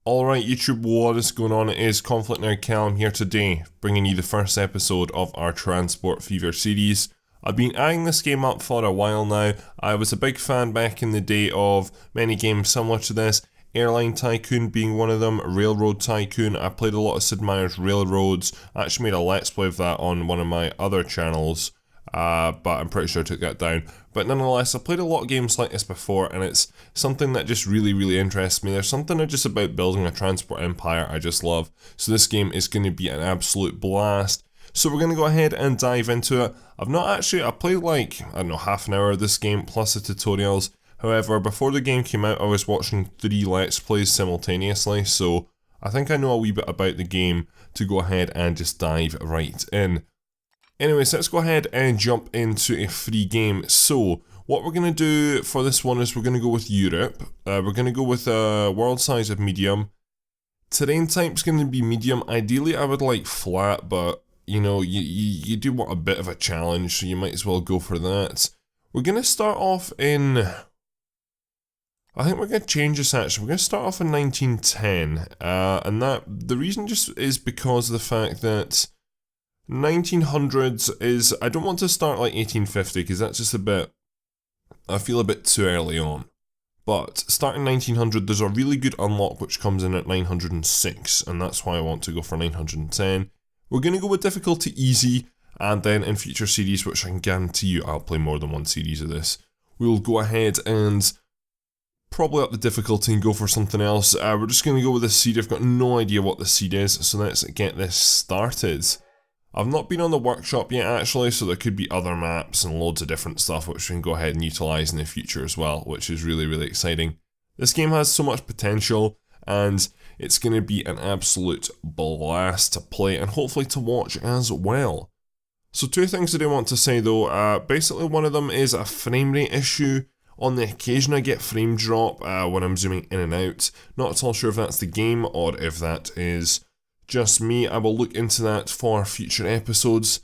Alright YouTube, what is going on? It is ConflctNerd Callum here today, bringing you the first episode of our Transport Fever series. I've been eyeing this game up for a while now. I was a big fan back in the day of many games similar to this, Airline Tycoon being one of them, Railroad Tycoon. I played a lot of Sid Meier's Railroads. I actually made a let's play of that on one of my other channels, but I'm pretty sure I took that down. But nonetheless, I played a lot of games like this before, and it's something that just really interests me. There's something just about building a transport empire I just love. So this game is going to be an absolute blast. So we're going to go ahead and dive into it. I played like, I don't know, half an hour of this game plus the tutorials. However, before the game came out, I was watching 3 let's plays simultaneously, so I think I know a wee bit about the game to go ahead and just dive right in. Anyways, let's go ahead and jump into a free game. So, what we're going to do for this one is we're going to go with Europe. We're going to go with a world size of medium. Terrain type's going to be medium. Ideally, I would like flat, but you know, you do want a bit of a challenge, so you might as well go for that. We're going to start off in... I think we're going to change this actually. We're going to start off in 1910, and the reason just is because of the fact that 1900s is, I don't want to start like 1850 because that's just a bit, I feel a bit too early on. But starting 1900, there's a really good unlock which comes in at 906, and that's why I want to go for 910. We're going to go with difficulty easy, and then in future series, which I can guarantee you I'll play more than one series of this, we'll go ahead and probably up the difficulty and go for something else. We're just going to go with the seed. I've got no idea what the seed is, so let's get this started. I've not been on the workshop yet actually, so there could be other maps and loads of different stuff which we can go ahead and utilise in the future as well, which is really exciting. This game has so much potential, and it's going to be an absolute blast to play and hopefully to watch as well. So 2 things that I want to say though, basically one of them is a frame rate issue. On the occasion I get frame drop when I'm zooming in and out. Not at all sure if that's the game or if that is just me. I will look into that for future episodes.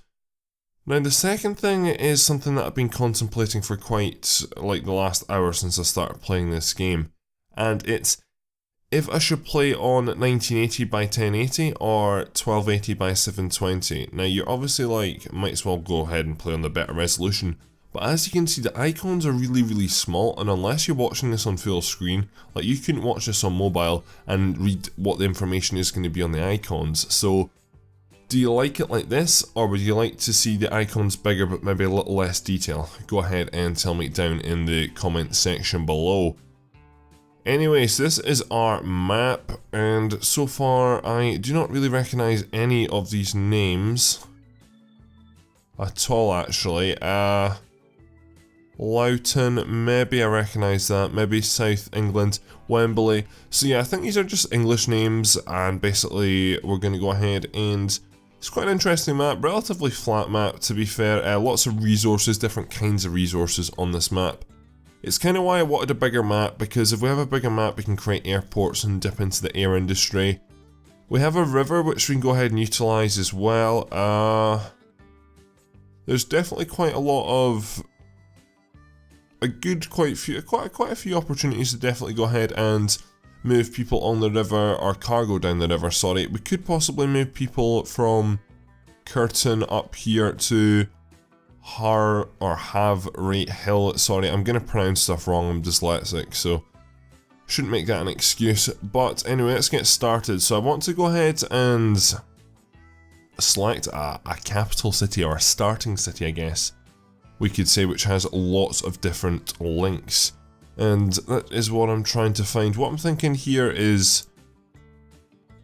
Now the second thing is something that I've been contemplating for quite like the last hour since I started playing this game. And it's if I should play on 1980 by 1080 or 1280 by 720. Now you're obviously like, might as well go ahead and play on the better resolution. But as you can see, the icons are really small, and unless you're watching this on full screen, like you couldn't watch this on mobile and read what the information is going to be on the icons. So, do you like it like this, or would you like to see the icons bigger but maybe a little less detail? Go ahead and tell me down in the comment section below. Anyways, this is our map, and so far I do not really recognise any of these names at all actually. Loughton, maybe I recognise that, maybe South England, Wembley. So yeah, I think these are just English names, and basically we're going to go ahead and it's quite an interesting map, relatively flat map to be fair, lots of resources, different kinds of resources on this map. It's kind of why I wanted a bigger map, because if we have a bigger map we can create airports and dip into the air industry. We have a river which we can go ahead and utilise as well. There's definitely quite a lot of quite a few opportunities to definitely go ahead and move people on the river, or cargo down the river, sorry. We could possibly move people from Curtin up here to Have-Rate Hill. Sorry, I'm going to pronounce stuff wrong, I'm dyslexic, so shouldn't make that an excuse. But anyway, let's get started. So I want to go ahead and select a capital city, or a starting city I guess we could say, which has lots of different links, and that is what I'm trying to find. What I'm thinking here is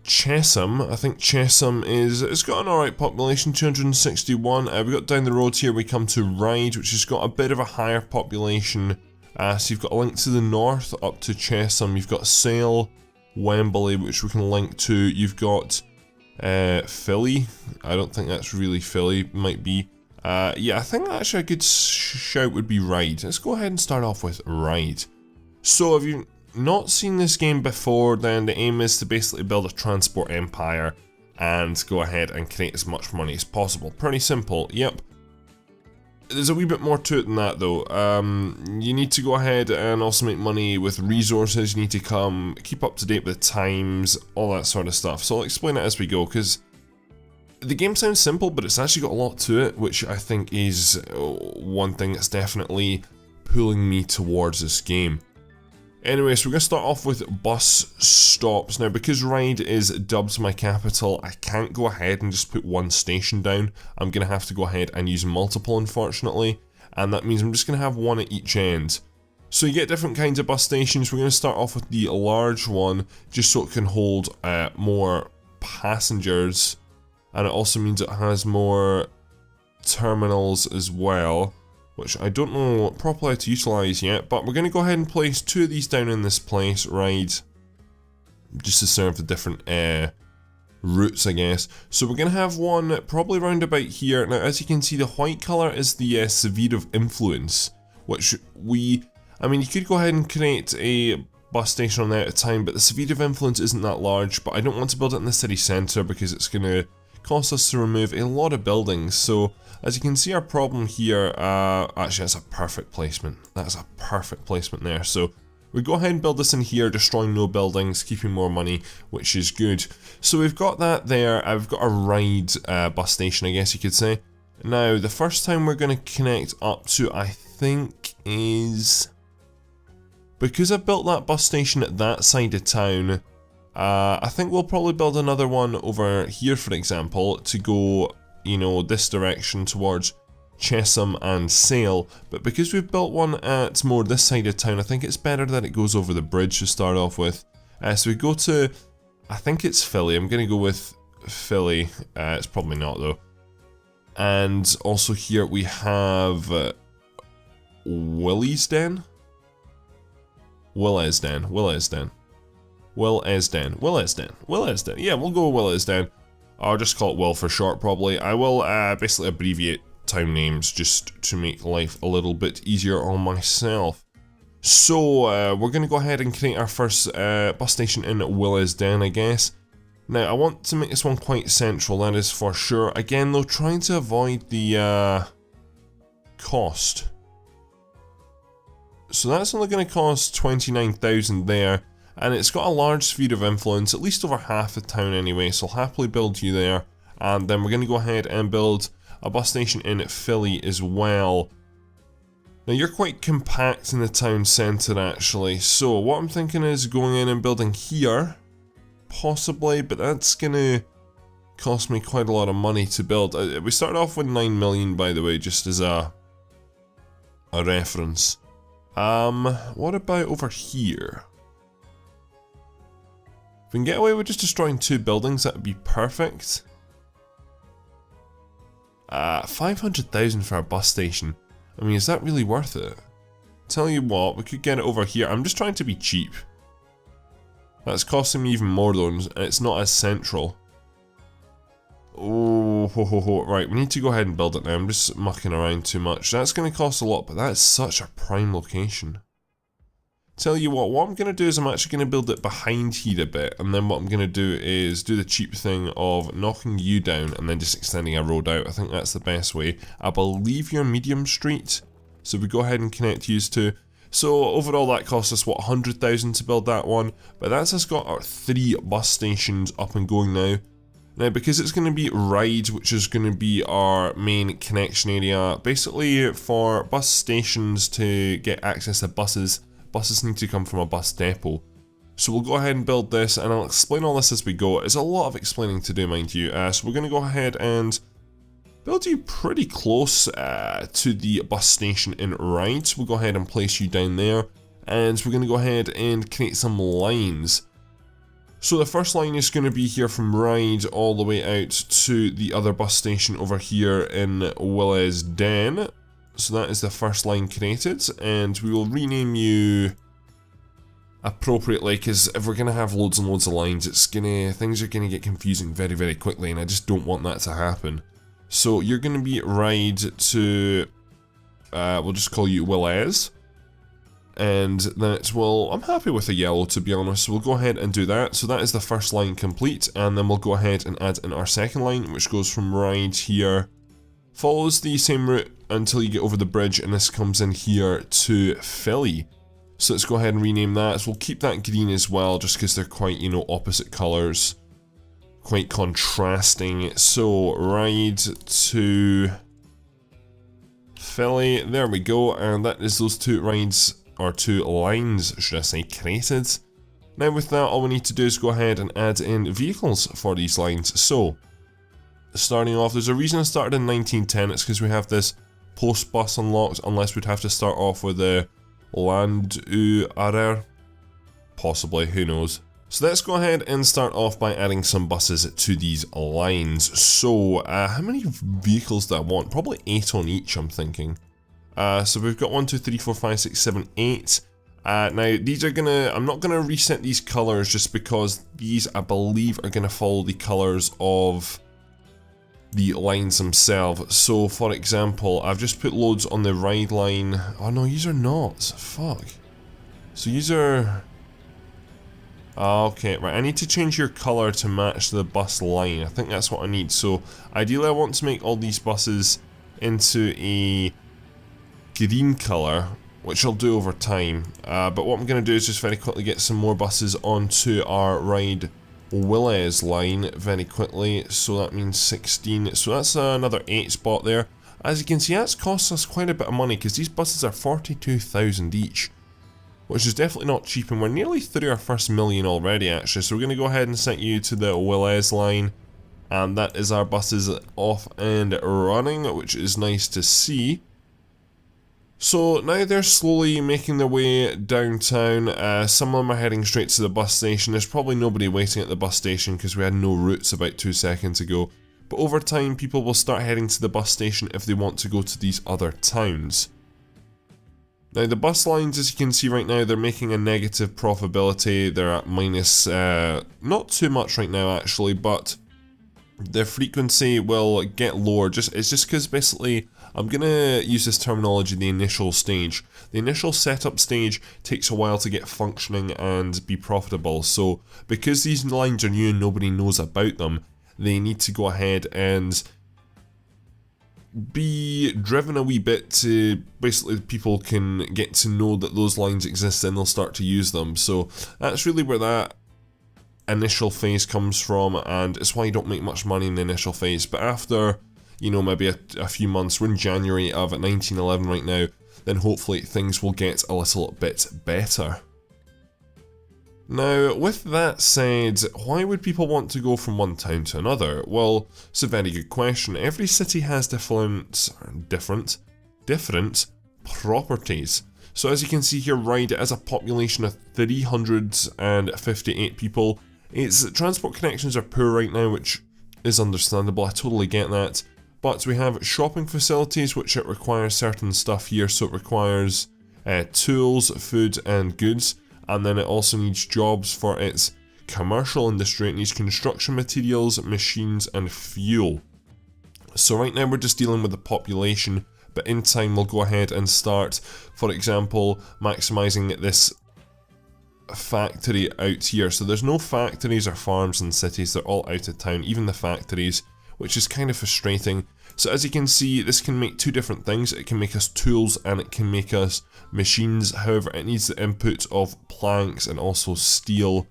Chesham. I think Chesham it's got an alright population, 261. We got down the road here, we come to Ryde, which has got a bit of a higher population. So you've got a link to the north up to Chesham. You've got Sale, Wembley, which we can link to. You've got Philly. I don't think that's really Philly, might be. Yeah, I think actually a good shout would be Ryde. Let's go ahead and start off with Ryde. So if you've not seen this game before, then the aim is to basically build a transport empire and go ahead and create as much money as possible. Pretty simple, yep. there's a wee bit more to it than that though. You need to go ahead and also make money with resources. You need to keep up to date with times, all that sort of stuff. So I'll explain it as we go, because the game sounds simple, but it's actually got a lot to it, which I think is one thing that's definitely pulling me towards this game. Anyway, so we're going to start off with bus stops. Now, because Ryde is dubbed my capital, I can't go ahead and just put one station down. I'm going to have to go ahead and use multiple, unfortunately. And that means I'm just going to have one at each end. So you get different kinds of bus stations. We're going to start off with the large one, just so it can hold more passengers. And it also means it has more terminals as well, which I don't know properly how to utilise yet, but we're going to go ahead and place 2 of these down in this place, right, just to serve the different routes, I guess. So we're going to have one probably round about here. Now, as you can see, the white colour is the sphere of influence, which you could go ahead and create a bus station on there at a time, but the sphere of influence isn't that large, but I don't want to build it in the city centre because it's going to cost us to remove a lot of buildings. So as you can see, our problem here, actually that's a perfect placement. That's a perfect placement there. So we go ahead and build this in here, destroying no buildings, keeping more money, which is good. So we've got that there. I've got a Ryde bus station, I guess you could say. Now, the first time we're going to connect up to, I think, is because I built that bus station at that side of town. I think we'll probably build another one over here, for example, to go, you know, this direction towards Chesham and Sale. But because we've built one at more this side of town, I think it's better that it goes over the bridge to start off with. So we go to, I think it's Philly. I'm going to go with Philly. It's probably not though. And also here we have Willesden. Yeah, we'll go with Willesden. I'll just call it Will for short, probably. I will basically abbreviate town names just to make life a little bit easier on myself. So, we're going to go ahead and create our first bus station in Willesden, I guess. Now, I want to make this one quite central, that is for sure. Again, though, trying to avoid the cost. So that's only going to cost 29,000 there. And it's got a large sphere of influence, at least over half the town anyway, so I'll happily build you there. And then we're going to go ahead and build a bus station in Philly as well. Now you're quite compact in the town centre actually, so what I'm thinking is going in and building here, possibly, but that's going to cost me quite a lot of money to build. We started off with 9 million, by the way, just as a reference. What about over here? If we can get away with just destroying 2 buildings, that would be perfect. 500,000 for our bus station. I mean, is that really worth it? Tell you what, we could get it over here. I'm just trying to be cheap. That's costing me even more though, and it's not as central. Oh, right, we need to go ahead and build it now. I'm just mucking around too much. That's going to cost a lot, but that's such a prime location. Tell you what I'm going to do is I'm actually going to build it behind here a bit, and then what I'm going to do is do the cheap thing of knocking you down and then just extending a road out. I think that's the best way. I believe you're medium street, so we go ahead and connect these two. So overall that cost us, what, 100,000 to build that one, but that's just got our 3 bus stations up and going now. Now, because it's going to be Ryde, which is going to be our main connection area, basically for bus stations to get access to buses need to come from a bus depot. So we'll go ahead and build this, and I'll explain all this as we go. It's a lot of explaining to do, mind you. So we're going to go ahead and build you pretty close to the bus station in Ryde. So we'll go ahead and place you down there, and we're going to go ahead and create some lines. So the first line is going to be here from Ryde all the way out to the other bus station over here in Willesden. So that is the first line created, and we will rename you appropriately, because if we're going to have loads and loads of lines, things are going to get confusing very, very quickly, and I just don't want that to happen. So you're going to be Ryde to, we'll just call you Willez, and that will, I'm happy with the yellow to be honest, so we'll go ahead and do that. So that is the first line complete, and then we'll go ahead and add in our second line, which goes from Ryde here, follows the same route until you get over the bridge, and this comes in here to Philly. So let's go ahead and rename that. So we'll keep that green as well, just because they're quite, you know, opposite colours. Quite contrasting. So Ryde to Philly, there we go, and that is those two rides, or two lines, should I say, created. Now with that, all we need to do is go ahead and add in vehicles for these lines. So, starting off, there's a reason I started in 1910, it's because we have this post bus unlocked, unless we'd have to start off with the Landuarer, possibly, who knows. So let's go ahead and start off by adding some buses to these lines. So, how many vehicles do I want? Probably 8 on each, I'm thinking. So we've got 1, 2, 3, 4, 5, 6, 7, 8. Now, these are I'm not gonna reset these colours just because these, I believe, are gonna follow the colours of the lines themselves. So, for example, I've just put loads on the Ryde line. Oh no, these are not. Fuck. So these are... Okay, right, I need to change your colour to match the bus line. I think that's what I need. So, ideally I want to make all these buses into a green colour, which I'll do over time. But what I'm going to do is just very quickly get some more buses onto our Ryde Willys line very quickly. So that means 16. So that's another 8 spot there. As you can see, that's cost us quite a bit of money because these buses are 42,000 each. Which is definitely not cheap, and we're nearly through our first million already actually. So we're going to go ahead and set you to the Willys line. And that is our buses off and running, which is nice to see. So now they're slowly making their way downtown. Some of them are heading straight to the bus station. There's probably nobody waiting at the bus station because we had no routes about 2 seconds ago. But over time, people will start heading to the bus station if they want to go to these other towns. Now the bus lines, as you can see right now, they're making a negative profitability. They're at minus, not too much right now actually, but their frequency will get lower. It's just because basically, I'm going to use this terminology, the initial stage. The initial setup stage takes a while to get functioning and be profitable. So because these lines are new and nobody knows about them, they need to go ahead and be driven a wee bit to basically people can get to know that those lines exist and they'll start to use them. So that's really where that initial phase comes from, and it's why you don't make much money in the initial phase. But after, you know, maybe a few months, we're in January of 1911 right now, then hopefully things will get a little bit better. Now, with that said, why would people want to go from one town to another? Well, it's a very good question. Every city has different properties. So as you can see here, Ryde has a population of 358 people. Its transport connections are poor right now, which is understandable, I totally get that. But we have shopping facilities, which it requires certain stuff here, so it requires tools, food and goods. And then it also needs jobs for its commercial industry. It needs construction materials, machines and fuel. So right now we're just dealing with the population, but in time we'll go ahead and start, for example, maximizing this factory out here. So there's no factories or farms in cities, they're all out of town, even the factories, which is kind of frustrating. So as you can see, this can make two different things. It can make us tools and it can make us machines. However, it needs the input of planks and also steel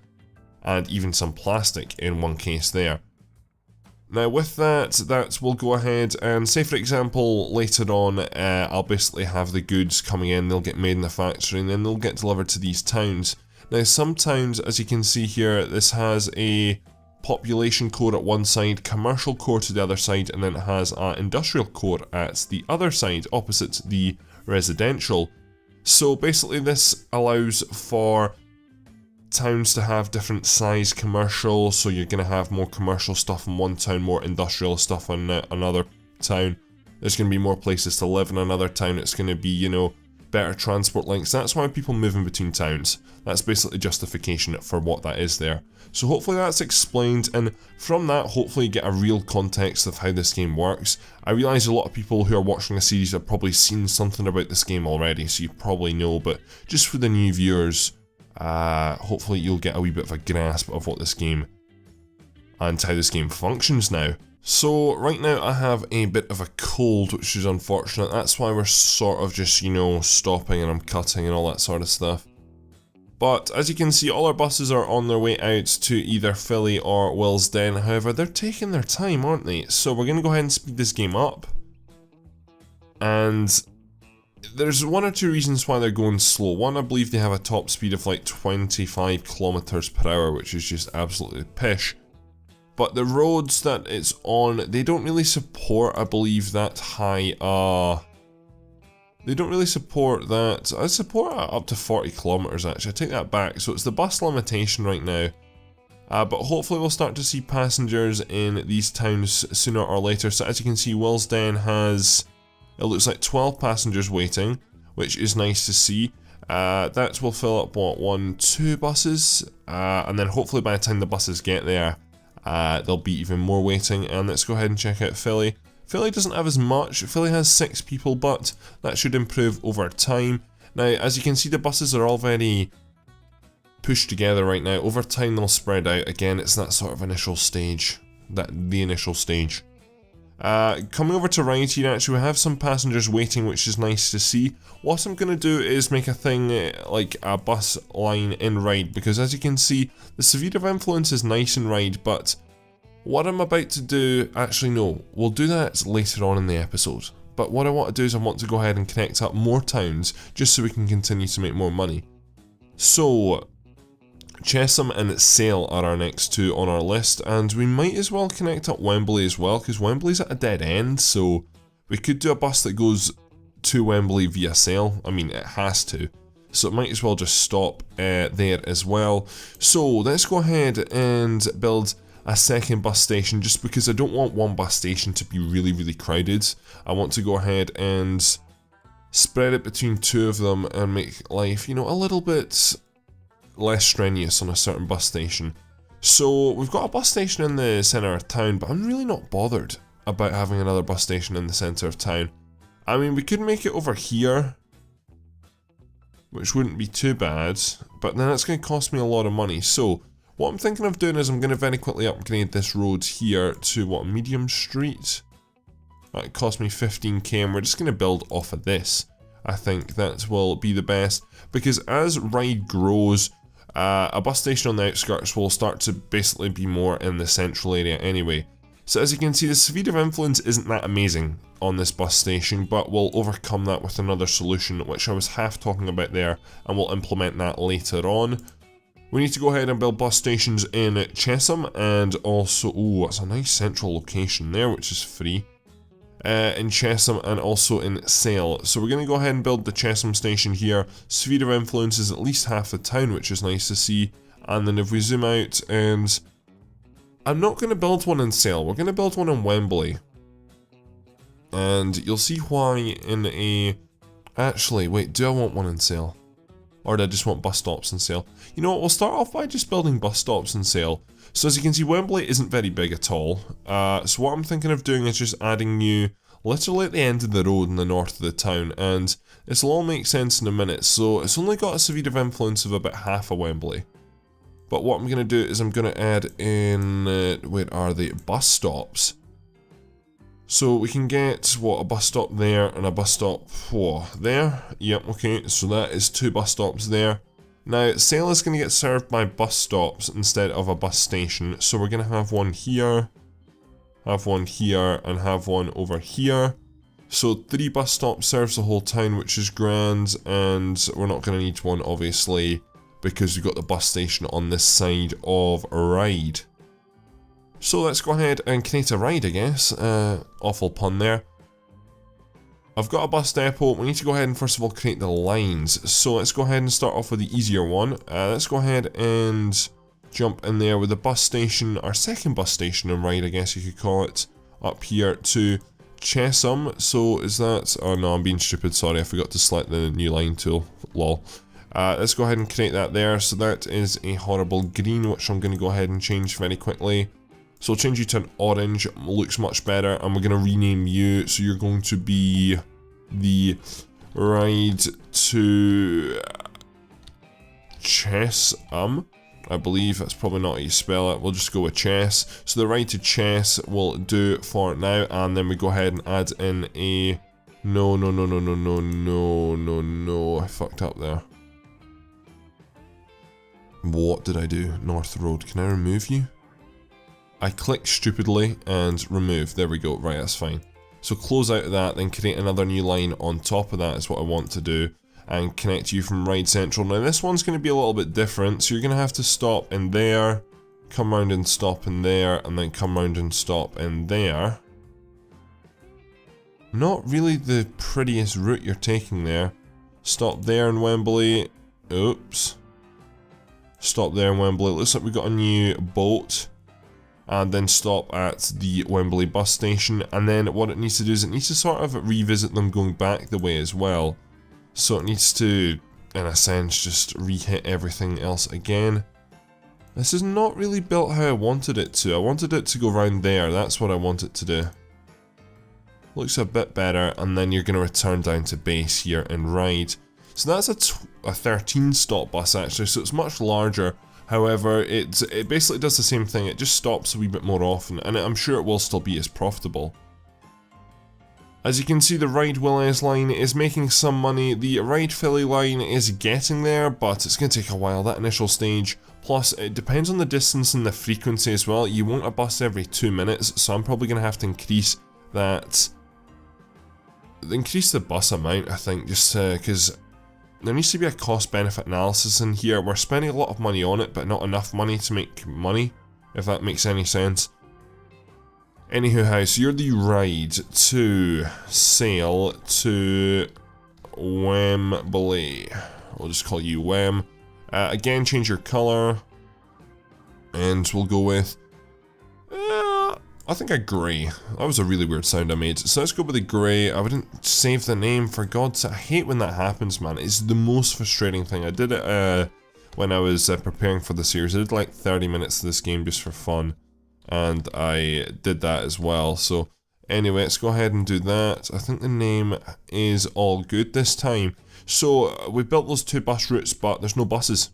and even some plastic in one case there. Now with that we'll go ahead and say, for example, later on I'll basically have the goods coming in, they'll get made in the factory and then they'll get delivered to these towns. Now some towns, as you can see here, this has a population core at one side, commercial core to the other side, and then it has an industrial core at the other side, opposite the residential. So basically this allows for towns to have different size commercial, so you're going to have more commercial stuff in one town, more industrial stuff in another town. There's going to be more places to live in another town, it's going to be, you know, better transport links. That's why people move in between towns. That's basically justification for what that is there. So hopefully that's explained, and from that hopefully you get a real context of how this game works. I realise a lot of people who are watching the series have probably seen something about this game already, so you probably know, but just for the new viewers, hopefully you'll get a wee bit of a grasp of what this game and how this game functions now. So right now I have a bit of a cold, which is unfortunate. That's why we're sort of just, you know, stopping and I'm cutting and all that sort of stuff. But as you can see, all our buses are on their way out to either Philly or Willesden. However, they're taking their time, aren't they? So we're going to go ahead and speed this game up. And there's one or two reasons why they're going slow. One, I believe they have a top speed of like 25 kilometers per hour, which is just absolutely pish. But the roads that it's on, they don't really support, I believe, that high, they don't really support that. I support up to 40 kilometers actually, I take that back. So it's the bus limitation right now. But hopefully we'll start to see passengers in these towns sooner or later. So as you can see, Willesden has, it looks like 12 passengers waiting, which is nice to see. That will fill up, what, 1, 2 buses? And then hopefully by the time the buses get there, there'll be even more waiting. And let's go ahead and check out Philly. Philly doesn't have as much. Philly has 6 people, but that should improve over time. Now, as you can see, the buses are all very pushed together right now. Over time, they'll spread out. Again, it's that sort of initial stage. The initial stage. Coming over to Ryde here, actually, we have some passengers waiting, which is nice to see. What I'm going to do is make a thing like a bus line in Ryde, because as you can see, the sphere of influence is nice in Ryde, but what I'm about to do, actually no, we'll do that later on in the episode. But what I want to do is I want to go ahead and connect up more towns, just so we can continue to make more money. So, Chesham and Sale are our next two on our list, and we might as well connect up Wembley as well, because Wembley's at a dead end, so we could do a bus that goes to Wembley via Sale. I mean, it has to, so it might as well just stop there as well. So let's go ahead and build a second bus station, just because I don't want one bus station to be really, really crowded. I want to go ahead and spread it between 2 of them and make life, you know, a little bit less strenuous on a certain bus station. So we've got a bus station in the centre of town, but I'm really not bothered about having another bus station in the centre of town. I mean, we could make it over here, which wouldn't be too bad, but then it's going to cost me a lot of money. So what I'm thinking of doing is I'm going to very quickly upgrade this road here to, what, Medium Street? That cost me 15k, and we're just going to build off of this. I think that will be the best, because as Ryde grows, a bus station on the outskirts will start to basically be more in the central area anyway. So as you can see, the sphere of influence isn't that amazing on this bus station, but we'll overcome that with another solution, which I was half talking about there, and we'll implement that later on. We need to go ahead and build bus stations in Chesham, and also, ooh, that's a nice central location there, which is free. In Chesham and also in Sale. So we're going to go ahead and build the Chesham station here. Sphere of influence is at least half the town, which is nice to see. And then if we zoom out, and I'm not going to build one in Sale, we're going to build one in Wembley. And you'll see why in a... Actually, wait, do I want one in Sale? Or do I just want bus stops in Sale? You know what, we'll start off by just building bus stops in Sale. So as you can see, Wembley isn't very big at all. So what I'm thinking of doing is just adding you literally at the end of the road in the north of the town, and this will all make sense in a minute. So it's only got a sphere of influence of about half a Wembley. But what I'm going to do is I'm going to add in, where are they, bus stops. So we can get, what, a bus stop there and a bus stop, there? Yep, okay, so that is 2 bus stops there. Now, Sale is going to get served by bus stops instead of a bus station, so we're going to have one here, have one here, and have one over here. So 3 bus stops serves the whole town, which is grand, and we're not going to need one, obviously, because we've got the bus station on this side of Ryde. So let's go ahead and create a Ryde, I guess. Awful pun there. I've got a bus depot. We need to go ahead and first of all create the lines. So let's go ahead and start off with the easier one. Let's go ahead and jump in there with the bus station, our second bus station in Ryde, I guess you could call it, up here to Chesham. So is that... Oh no, I'm being stupid, sorry, I forgot to select the new line tool, lol. Let's go ahead and create that there. So that is a horrible green, which I'm going to go ahead and change very quickly. So I'll change you to an orange, looks much better, and we're going to rename you, so you're going to be the Ryde to Chesham I believe that's probably not how you spell it. We'll just go with Chess. So the Ryde to Chess will do for now, and then we go ahead and add in a... No, I fucked up there. What did I do? North Road. Can I remove you? I click stupidly and remove. There we go. Right, that's fine. So close out of that, then create another new line on top of that is what I want to do, and connect you from Ryde Central. Now this one's going to be a little bit different, so you're going to have to stop in there, come round and stop in there, and then come round and stop in there. Not really the prettiest route you're taking there. Stop there in Wembley. Oops. Stop there in Wembley. Looks like we got a new boat. And then stop at the Wembley bus station. And then what it needs to do is it needs to sort of revisit them going back the way as well. So it needs to, in a sense, just re-hit everything else again. This is not really built how I wanted it to. I wanted it to go around there. That's what I want it to do. Looks a bit better. And then you're going to return down to base here in Ryde. So that's a 13 stop bus actually. So it's much larger. However, it basically does the same thing, it just stops a wee bit more often, and I'm sure it will still be as profitable. As you can see, the Ryde Willys line is making some money, the Ryde Philly line is getting there, but it's going to take a while, that initial stage. Plus, it depends on the distance and the frequency as well. You want a bus every 2 minutes, so I'm probably going to have to increase that. Increase the bus amount, I think, just because... There needs to be a cost-benefit analysis in here. We're spending a lot of money on it, but not enough money to make money, if that makes any sense. Anywho, so you're the Ryde to sail to Wembley. We'll just call you Wem. Again, change your colour. And we'll go with... I think a grey. That was a really weird sound I made. So let's go with the grey. I wouldn't save the name, for God's sake. I hate when that happens, man. It's the most frustrating thing. I did it when I was preparing for the series. I did like 30 minutes of this game just for fun. And I did that as well. So anyway, let's go ahead and do that. I think the name is all good this time. So we built those 2 bus routes, but there's no buses.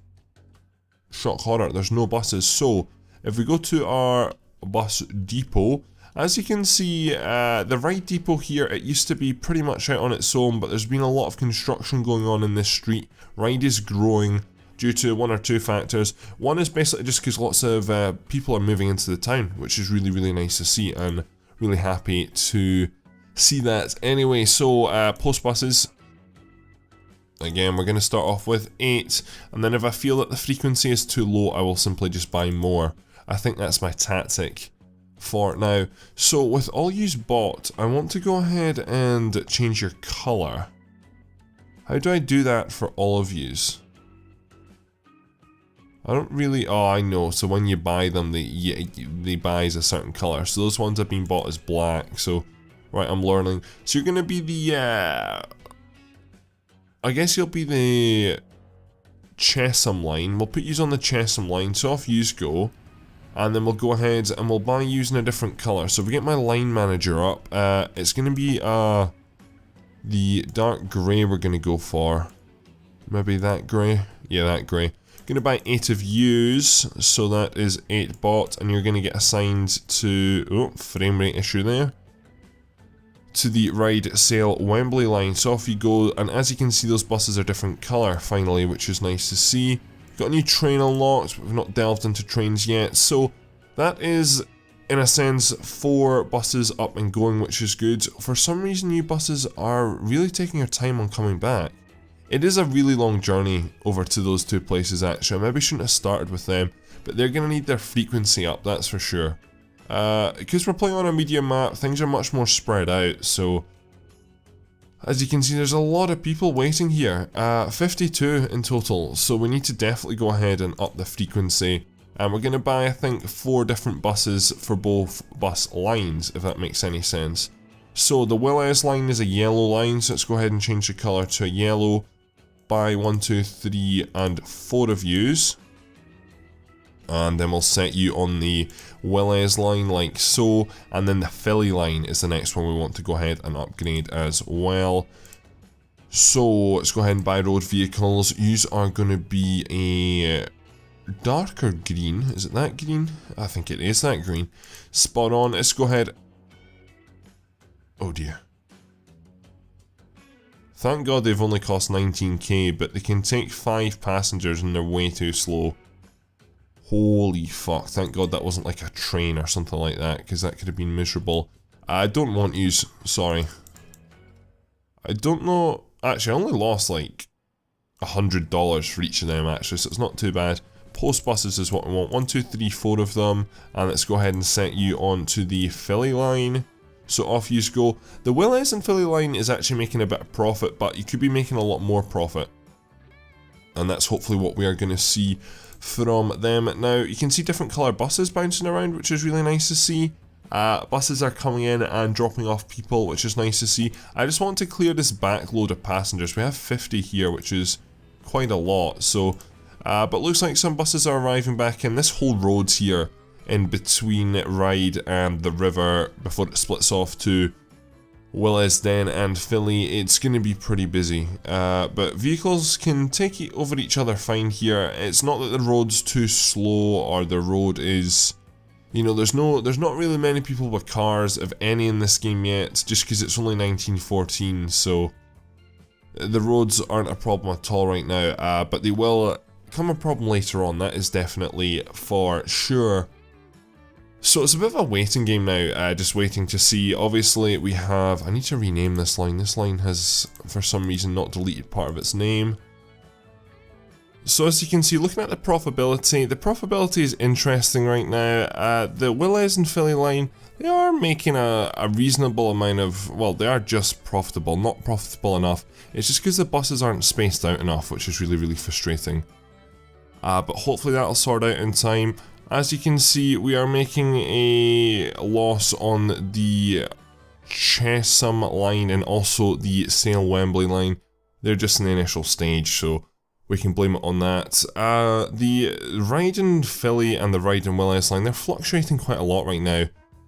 Shock horror, there's no buses. So if we go to our bus depot, as you can see, the Ryde depot here, it used to be pretty much out on its own, but there's been a lot of construction going on in this street. Ryde is growing due to 1 or 2 factors. One is basically just because lots of people are moving into the town, which is really, really nice to see, and really happy to see that. Anyway, so post buses. Again, we're going to start off with 8, and then if I feel that the frequency is too low, I will simply just buy more. I think that's my tactic for now. So with all yous bought, I want to go ahead and change your colour. How do I do that for all of yous? I don't really... Oh, I know. So when you buy them, they buy as a certain colour. So those ones have been bought as black. So, right, I'm learning. So you're going to be the... I guess you'll be the Chesham line. We'll put yous on the Chesham line. So off yous go. And then we'll go ahead and we'll buy using a different colour. So if we get my line manager up, it's going to be the dark grey we're going to go for. Maybe that grey? Yeah, that grey. Going to buy 8 of yous, so that is 8 bought, and you're going to get assigned to... Oh, frame rate issue there. To the Ryde Sail Wembley line. So off you go, and as you can see, those buses are different colour finally, which is nice to see. Got a new train unlocked, but we've not delved into trains yet, so that is, in a sense, 4 buses up and going, which is good. For some reason, new buses are really taking their time on coming back. It is a really long journey over to those 2 places, actually. I maybe shouldn't have started with them, but they're going to need their frequency up, that's for sure. Because we're playing on a medium map, things are much more spread out, so... As you can see, there's a lot of people waiting here, 52 in total, so we need to definitely go ahead and up the frequency. And we're going to buy, I think, 4 different buses for both bus lines, if that makes any sense. So the Willys line is a yellow line, so let's go ahead and change the colour to a yellow. Buy 1, 2, 3 and 4 of yous. And then we'll set you on the Willys line like so, and then the Philly line is the next one we want to go ahead and upgrade as well. So let's go ahead and buy road vehicles. Yous are going to be a darker green. Is it that green? I think it is that green. Spot on. Let's go ahead. Oh dear. Thank God they've only cost 19k, but they can take 5 passengers and they're way too slow. Holy fuck, thank God that wasn't like a train or something like that, because that could have been miserable. I don't want yous, sorry. I don't know, actually I only lost like $100 for each of them actually, so it's not too bad. Post buses is what we want, 1, 2, 3, 4 of them, and let's go ahead and set you onto the Philly line. So off you go. The Willis and Philly line is actually making a bit of profit, but you could be making a lot more profit. And that's hopefully what we are going to see from them. Now, you can see different colour buses bouncing around, which is really nice to see. Buses are coming in and dropping off people, which is nice to see. I just want to clear this back load of passengers. We have 50 here, which is quite a lot. So, but looks like some buses are arriving back in. This whole road's here in between Ryde and the river before it splits off to Willesden and Philly. It's going to be pretty busy, but vehicles can take over each other fine here. It's not that the road's too slow or the road is, you know, there's not really many people with cars, if any, in this game yet, just because it's only 1914, so the roads aren't a problem at all right now, but they will become a problem later on, that is definitely for sure. So it's a bit of a waiting game now, just waiting to see. Obviously we have, I need to rename this line. This line has, for some reason, not deleted part of its name. So as you can see, looking at the profitability is interesting right now. The Willis and Philly line, they are making a reasonable amount of, well, they are just profitable, not profitable enough. It's just because the buses aren't spaced out enough, which is really, really frustrating. But hopefully that'll sort out in time. As you can see, we are making a loss on the Chesham line and also the Sale Wembley line. They're just in the initial stage, so we can blame it on that. The Ryde and Philly and the Ryde and Willis line, they're fluctuating quite a lot right now.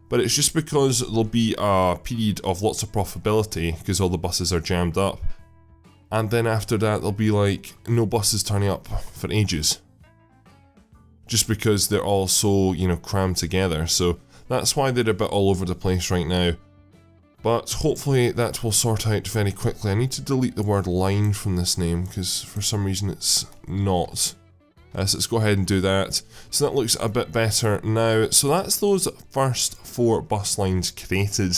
But it's just because there'll be a period of lots of profitability because all the buses are jammed up. And then after that, there'll be like no buses turning up for ages. Just because they're all so, you know, crammed together. So that's why they're a bit all over the place right now. But hopefully that will sort out very quickly. I need to delete the word line from this name because for some reason it's not. So let's go ahead and do that. So that looks a bit better now. So that's those first 4 bus lines created.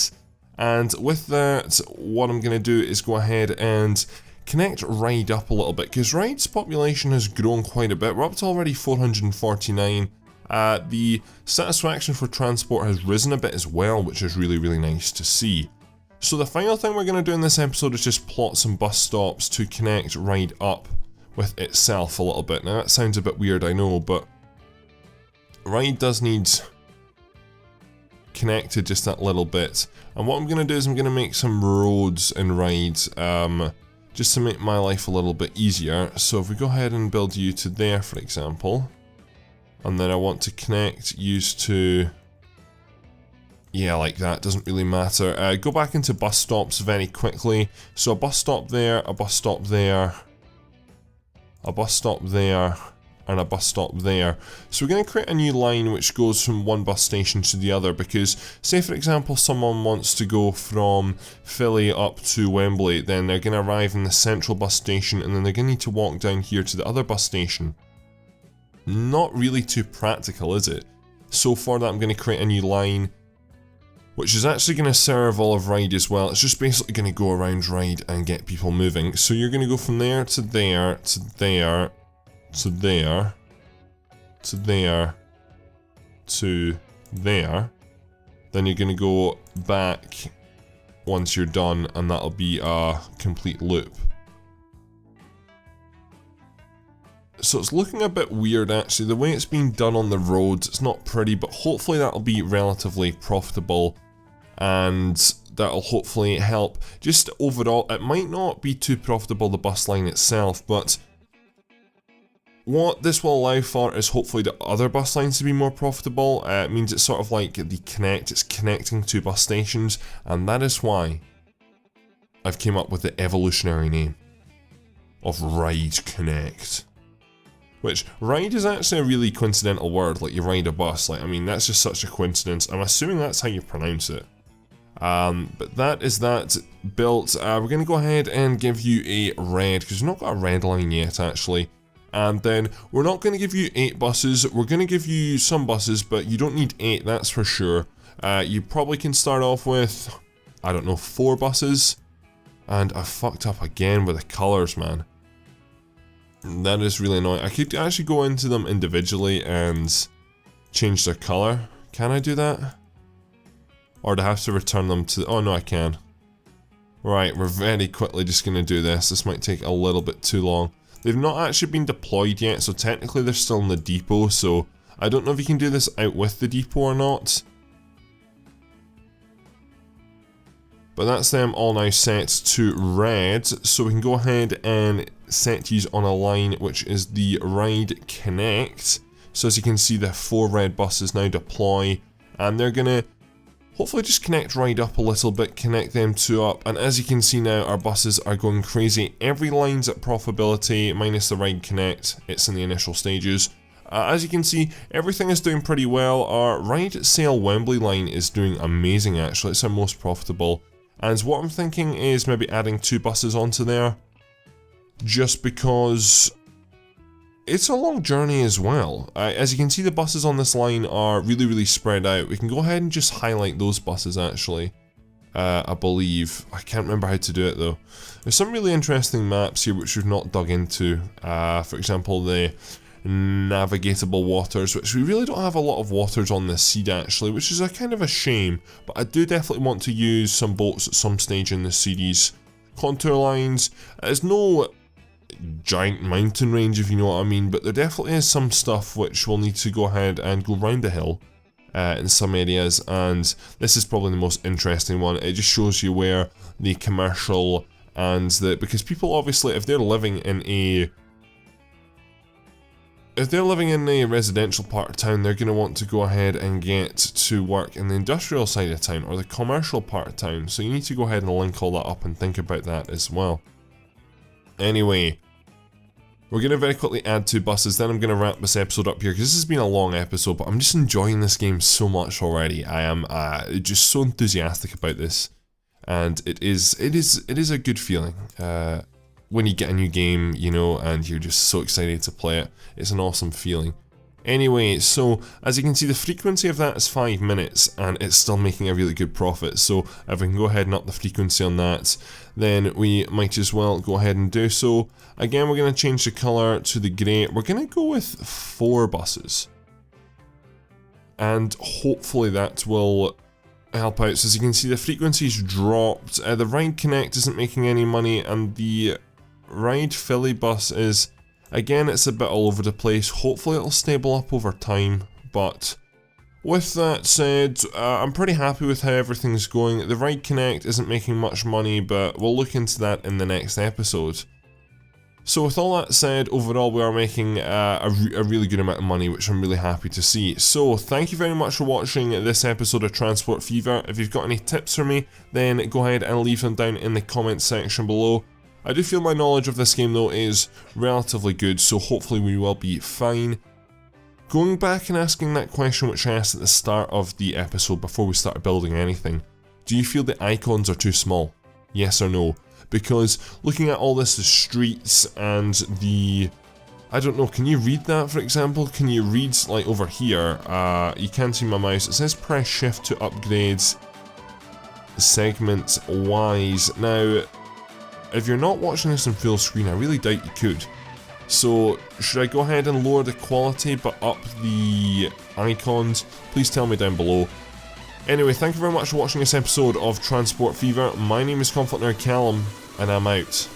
And with that, what I'm going to do is go ahead and connect Ryde up a little bit, because Ryde's population has grown quite a bit. We're up to already 449. The satisfaction for transport has risen a bit as well, which is really, really nice to see. So the final thing we're going to do in this episode is just plot some bus stops to connect Ryde up with itself a little bit. Now that sounds a bit weird, I know, but Ryde does need connected just that little bit. And what I'm going to do is I'm going to make some roads in Ryde, just to make my life a little bit easier. So if we go ahead and build you to there, for example, and then I want to connect you to, yeah, like that, doesn't really matter. Go back into bus stops very quickly. So a bus stop there, a bus stop there, a bus stop there, and a bus stop there. So we're going to create a new line which goes from one bus station to the other, because say for example someone wants to go from Philly up to Wembley, then they're going to arrive in the central bus station and then they're going to need to walk down here to the other bus station. Not really too practical, is it? So for that I'm going to create a new line which is actually going to serve all of Ryde as well. It's just basically going to go around Ryde and get people moving. So you're going to go from there to there to there to there, to there, to there. Then you're going to go back once you're done, and that'll be a complete loop. So it's looking a bit weird actually, the way it's being done on the roads, it's not pretty, but hopefully that'll be relatively profitable and that'll hopefully help. Just overall, it might not be too profitable, the bus line itself, but what this will allow for is hopefully the other bus lines to be more profitable. It means it's sort of like the connect, it's connecting 2 bus stations, and that is why I've came up with the evolutionary name of Ryde Connect. which ride is actually a really coincidental word, like you ride a bus, like I mean that's just such a coincidence. I'm assuming that's how you pronounce it. But that is that built. We're going to go ahead and give you a red, because we've not got a red line yet actually. And then we're not going to give you 8 buses, we're going to give you some buses, but you don't need 8, that's for sure. You probably can start off with, I don't know, 4 buses. And I fucked up again with the colours, man. That is really annoying. I could actually go into them individually and change their colour. Can I do that? Or do I have to return them to... Oh no, I can. Right, we're very quickly just going to do this. This might take a little bit too long. They've not actually been deployed yet, so technically they're still in the depot, so I don't know if you can do this out with the depot or not. But that's them all now set to red, so we can go ahead and set these on a line which is the Ryde Connect. So as you can see, the 4 red buses now deploy, and they're gonna hopefully just connect Ryde up a little bit, connect them 2 up, and as you can see now, our buses are going crazy. Every line's at profitability, minus the Ryde Connect, it's in the initial stages. As you can see, everything is doing pretty well. Our Ryde Sale Wembley line is doing amazing actually, it's our most profitable. And what I'm thinking is maybe adding 2 buses onto there, just because it's a long journey as well. As you can see, the buses on this line are really spread out. We can go ahead and just highlight those buses actually, I believe. I can't remember how to do it though. There's some really interesting maps here which we've not dug into. For example, the navigatable waters, which we really don't have a lot of waters on this seed actually, which is a kind of a shame, but I do definitely want to use some boats at some stage in the series. Contour lines, there's no giant mountain range if you know what I mean, but there definitely is some stuff which we'll need to go ahead and go round the hill in some areas, and this is probably the most interesting one. It just shows you where the commercial and the, because people obviously, if they're living in a residential part of town, they're going to want to go ahead and get to work in the industrial side of town or the commercial part of town, so you need to go ahead and link all that up and think about that as well. Anyway, we're going to very quickly add 2 buses, then I'm going to wrap this episode up here, because this has been a long episode, but I'm just enjoying this game so much already. I am just so enthusiastic about this, and it is a good feeling. When you get a new game, you know, and you're just so excited to play it. It's an awesome feeling. Anyway, so as you can see, the frequency of that is 5 minutes, and it's still making a really good profit. So if we can go ahead and up the frequency on that, then we might as well go ahead and do so. Again, we're going to change the colour to the grey. We're going to go with 4 buses. And hopefully that will help out. So as you can see, the frequency's dropped. The Ryde Connect isn't making any money, and the Ryde Philly bus is, again, it's a bit all over the place. Hopefully it'll stable up over time, but with that said, I'm pretty happy with how everything's going. The Ryde Connect isn't making much money, but we'll look into that in the next episode. So with all that said, overall we are making a really good amount of money, which I'm really happy to see. So thank you very much for watching this episode of Transport Fever. If you've got any tips for me, then go ahead and leave them down in the comments section below. I do feel my knowledge of this game though is relatively good, so hopefully we will be fine. Going back and asking that question which I asked at the start of the episode before we started building anything, do you feel the icons are too small? Yes or no? Because looking at all this, the streets and the... I don't know, can you read that for example? Can you read, like over here, you can't see my mouse, it says press shift to upgrade segments wise. Now, if you're not watching this in full screen, I really doubt you could. So, should I go ahead and lower the quality but up the icons? Please tell me down below. Anyway, thank you very much for watching this episode of Transport Fever. My name is ConflctNerd Callum, and I'm out.